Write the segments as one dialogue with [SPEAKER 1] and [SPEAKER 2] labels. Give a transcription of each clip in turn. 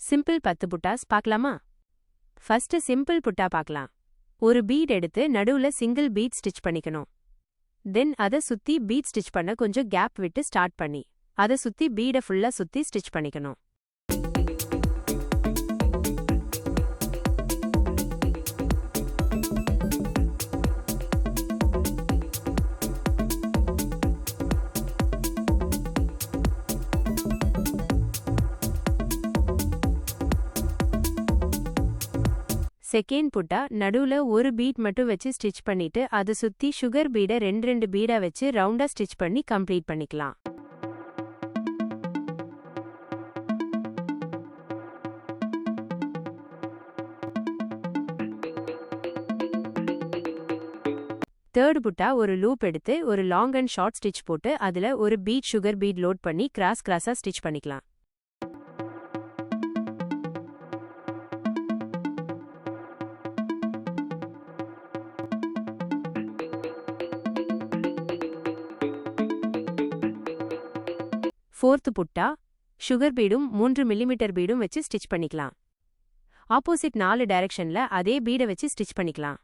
[SPEAKER 1] Simple 10 புட்டாஸ் பார்க்கலாமா? First simple புட்டா பார்க்கலாம். ஒரு பீட் எடுத்து நடுவுல சிங்கிள் பீட் ஸ்டிச் பண்ணிக்கணும். தென் அதை சுத்தி பீட் ஸ்டிச் பண்ண கொஞ்சம் கேப் விட்டு ஸ்டார்ட் பண்ணி அதை சுத்தி பீடை ஃபுல்லா சுத்தி ஸ்டிச் பண்ணிக்கணும். செகண்ட் புட்டா நடுவுல ஒரு பீட் மட்டும் வச்சு ஸ்டிச் பண்ணிட்டு அதை சுத்தி சுகர் பீடை 2 பீடா வச்சு ரவுண்டா ஸ்டிச் பண்ணி கம்ப்ளீட் பண்ணிக்கலாம். தேர்ட் புட்டா ஒரு லூப் எடுத்து ஒரு லாங் அண்ட் ஷார்ட் ஸ்டிச் போட்டு அதுல ஒரு பீட் சுகர் பீட் லோட் பண்ணி கிராஸா ஸ்டிச் பண்ணிக்கலாம். ஃபோர்த் புட்டா சுகர் பீடும் 3 மில்லிமீட்டர் பீடும் வச்சு ஸ்டிச் பண்ணிக்கலாம். ஆப்போசிட் 4 டைரக்ஷன்ல அதே பீடை வச்சு ஸ்டிச் பண்ணிக்கலாம்.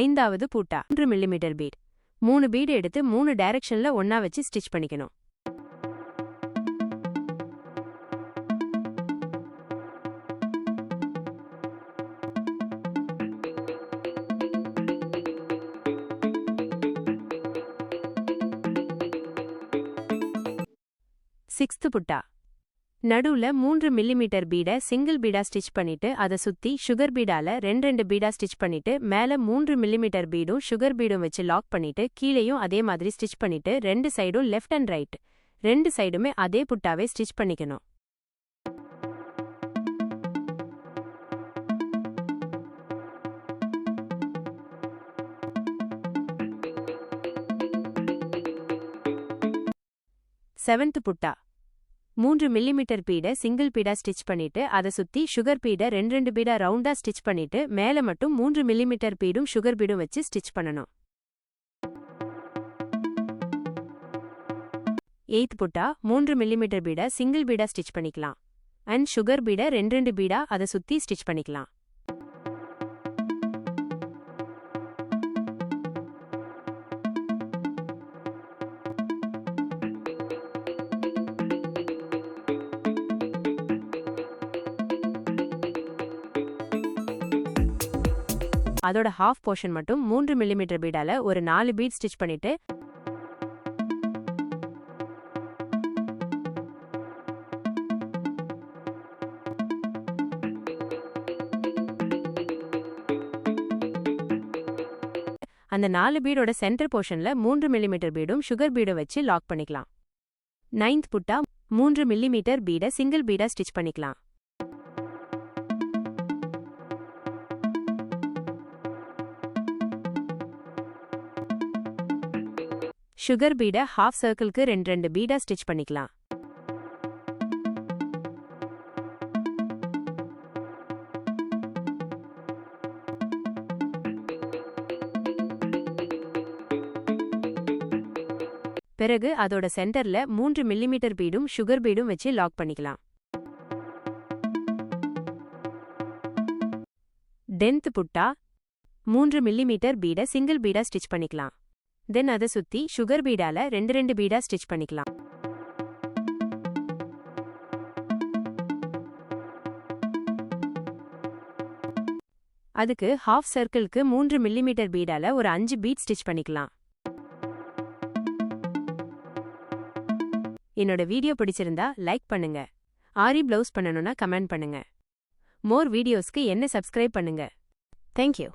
[SPEAKER 1] ஐந்தாவது புட்டா 3 மில்லிமீட்டர் பீட் 3 பீடு எடுத்து 3 டைரக்ஷன்ல ஒன்னா வச்சு ஸ்டிச் பண்ணிக்கணும். சிக்ஸ்த் புட்டா நடுவுல 3 மில்லிமீட்டர் பீடை சிங்கிள் பீடா ஸ்டிச் பண்ணிட்டு அதை சுத்தி சுகர் பீடால 2 பீடா ஸ்டிச் பண்ணிட்டு மேல 3 மில்லிமீட்டர் பீடும் சுகர் பீடும் வச்சு லாக் பண்ணிட்டு கீழேயும் அதே மாதிரி ஸ்டிச் பண்ணிட்டு 2 சைடும் லெஃப்ட் அண்ட் ரைட் 2 சைடுமே அதே புட்டாவே ஸ்டிச் பண்ணிக்கணும். செவன்த் புட்டா 3 மில்லிமீட்டர் பீடை சிங்கிள் பீடா ஸ்டிச் பண்ணிட்டு அதை சுத்தி சுகர் பீடை 2 பீடா ரவுண்டா ஸ்டிச் பண்ணிட்டு மேல மட்டும் 3 மில்லிமீட்டர் பீடும் சுகர் பீடும் வச்சு ஸ்டிச் பண்ணணும். எய்த் புட்டா 3 மில்லிமீட்டர் பீடை சிங்கிள் பீடா ஸ்டிச் பண்ணிக்கலாம் அண்ட் சுகர் பீடை 2 பீடா அதை சுத்தி ஸ்டிச் பண்ணிக்கலாம். அதோட ஹாஃப் போர்ஷன் மட்டும் 3 மில்லிமீட்டர் பீடால ஒரு 4 பீட் ஸ்டிச் பண்ணிட்டு அந்த 4 பீடோட சென்டர் போர்ஷன்ல 3 மில்லிமீட்டர் பீடும் சுகர் பீடும் வச்சு லாக் பண்ணிக்கலாம். 9th புட்டா 3 மில்லிமீட்டர் பீடை சிங்கிள் பீடா ஸ்டிச் பண்ணிக்கலாம். சுகர் பீடை ஹாஃப் சர்க்கிள்க்கு 2 பீடா ஸ்டிச் பண்ணிக்கலாம். பிறகு அதோட சென்டர்ல 3 மில்லிமீட்டர் பீடும் சுகர் பீடும் வச்சு லாக் பண்ணிக்கலாம். 10th புட்டா 3 மில்லிமீட்டர் பீடை சிங்கிள் பீடா ஸ்டிச் பண்ணிக்கலாம். தென் அதை சுத்தி சுகர் பீடால 2 பீடா ஸ்டிச் பண்ணிக்கலாம். அதுக்கு ஹாஃப் சர்க்கிள்க்கு 3 மில்லிமீட்டர் பீடால ஒரு 5 பீட் ஸ்டிச் பண்ணிக்கலாம். என்னோட வீடியோ பிடிச்சிருந்தா லைக் பண்ணுங்க. ஆரி பிளவுஸ் பண்ணணும்னா கமெண்ட் பண்ணுங்க. மோர் வீடியோஸ்க்கு என்ன சப்ஸ்கிரைப் பண்ணுங்க. தேங்க்யூ.